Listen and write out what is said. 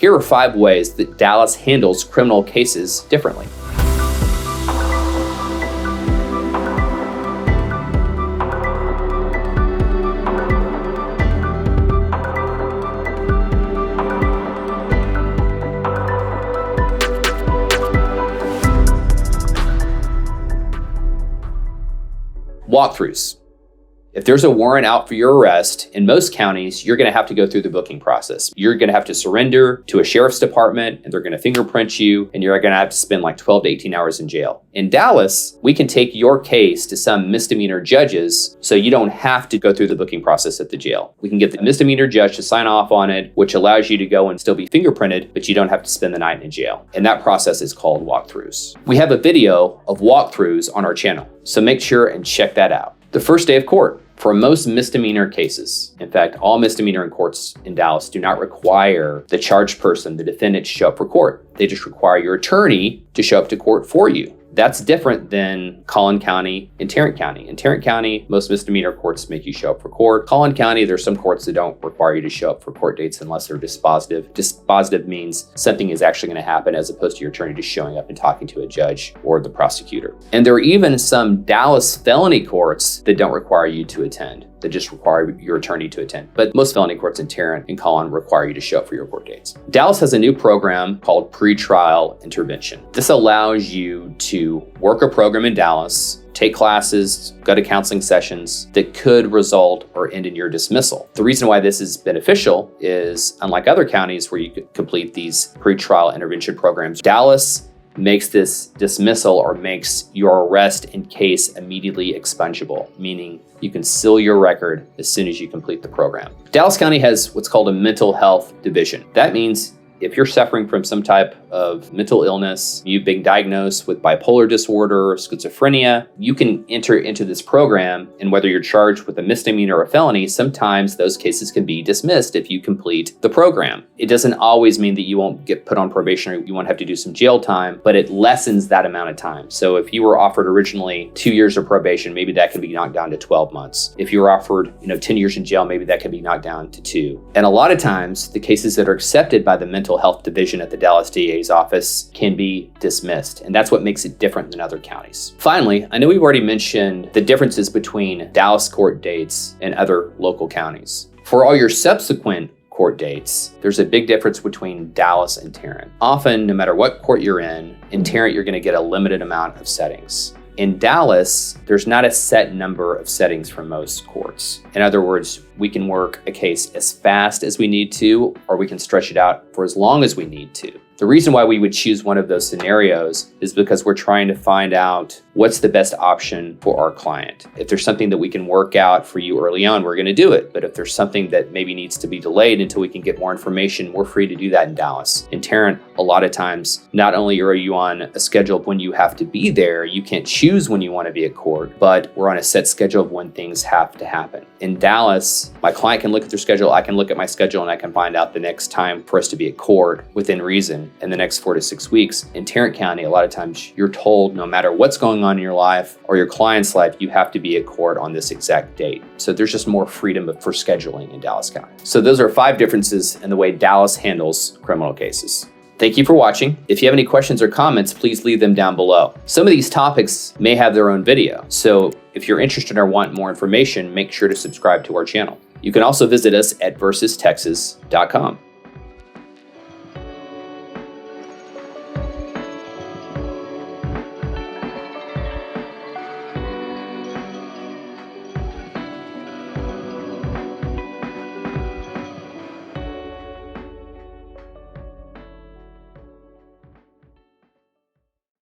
Here are 5 ways that Dallas handles criminal cases differently. Walkthroughs. If there's a warrant out for your arrest, in most counties, you're going to have to go through the booking process. You're going to have to surrender to a sheriff's department, and they're going to fingerprint you, and you're going to have to spend like 12 to 18 hours in jail. In Dallas, we can take your case to some misdemeanor judges, so you don't have to go through the booking process at the jail. We can get the misdemeanor judge to sign off on it, which allows you to go and still be fingerprinted, but you don't have to spend the night in jail. And that process is called walkthroughs. We have a video of walkthroughs on our channel, so make sure and check that out. The first day of court. For most misdemeanor cases, in fact, all misdemeanor in courts in Dallas do not require the charged person, the defendant, to show up for court. They just require your attorney to show up to court for you. That's different than Collin County and Tarrant County. In Tarrant County, most misdemeanor courts make you show up for court. Collin County, there's some courts that don't require you to show up for court dates unless they're dispositive. Dispositive means something is actually going to happen as opposed to your attorney just showing up and talking to a judge or the prosecutor. And there are even some Dallas felony courts that don't require you to attend, that just require your attorney to attend. But most felony courts in Tarrant and Collin require you to show up for your court dates. Dallas has a new program called Pretrial Intervention. This allows you to work a program in Dallas, take classes, go to counseling sessions that could result or end in your dismissal. The reason why this is beneficial is, unlike other counties where you could complete these pretrial intervention programs, Dallas makes this dismissal or makes your arrest in case immediately expungible, meaning you can seal your record as soon as you complete the program. Dallas County has what's called a mental health division. That means if you're suffering from some type of mental illness, you've been diagnosed with bipolar disorder or schizophrenia, you can enter into this program, and whether you're charged with a misdemeanor or a felony, sometimes those cases can be dismissed if you complete the program. It doesn't always mean that you won't get put on probation or you won't have to do some jail time, but it lessens that amount of time. So if you were offered originally 2 years of probation, maybe that can be knocked down to 12 months. If you were offered 10 years in jail, maybe that can be knocked down to 2. And a lot of times, the cases that are accepted by the mental health division at the Dallas DA's office can be dismissed. And that's what makes it different than other counties. Finally, I know we've already mentioned the differences between Dallas court dates and other local counties. For all your subsequent court dates, there's a big difference between Dallas and Tarrant. Often, no matter what court you're in Tarrant, you're going to get a limited amount of settings. In Dallas, there's not a set number of settings for most courts. In other words, we can work a case as fast as we need to, or we can stretch it out for as long as we need to. The reason why we would choose one of those scenarios is because we're trying to find out what's the best option for our client. If there's something that we can work out for you early on, we're going to do it. But if there's something that maybe needs to be delayed until we can get more information, we're free to do that in Dallas. In Tarrant, a lot of times, not only are you on a schedule of when you have to be there, you can't choose when you want to be at court, but we're on a set schedule of when things have to happen. In Dallas, my client can look at their schedule, I can look at my schedule, and I can find out the next time for us to be at court within reason in the next 4 to 6 weeks. In Tarrant County, a lot of times you're told no matter what's going on in your life or your client's life, you have to be at court on this exact date. So there's just more freedom for scheduling in Dallas County. So those are 5 differences in the way Dallas handles criminal cases. Thank you for watching. If you have any questions or comments, please leave them down below. Some of these topics may have their own video, so if you're interested or want more information, make sure to subscribe to our channel. You can also visit us at versestexas.com.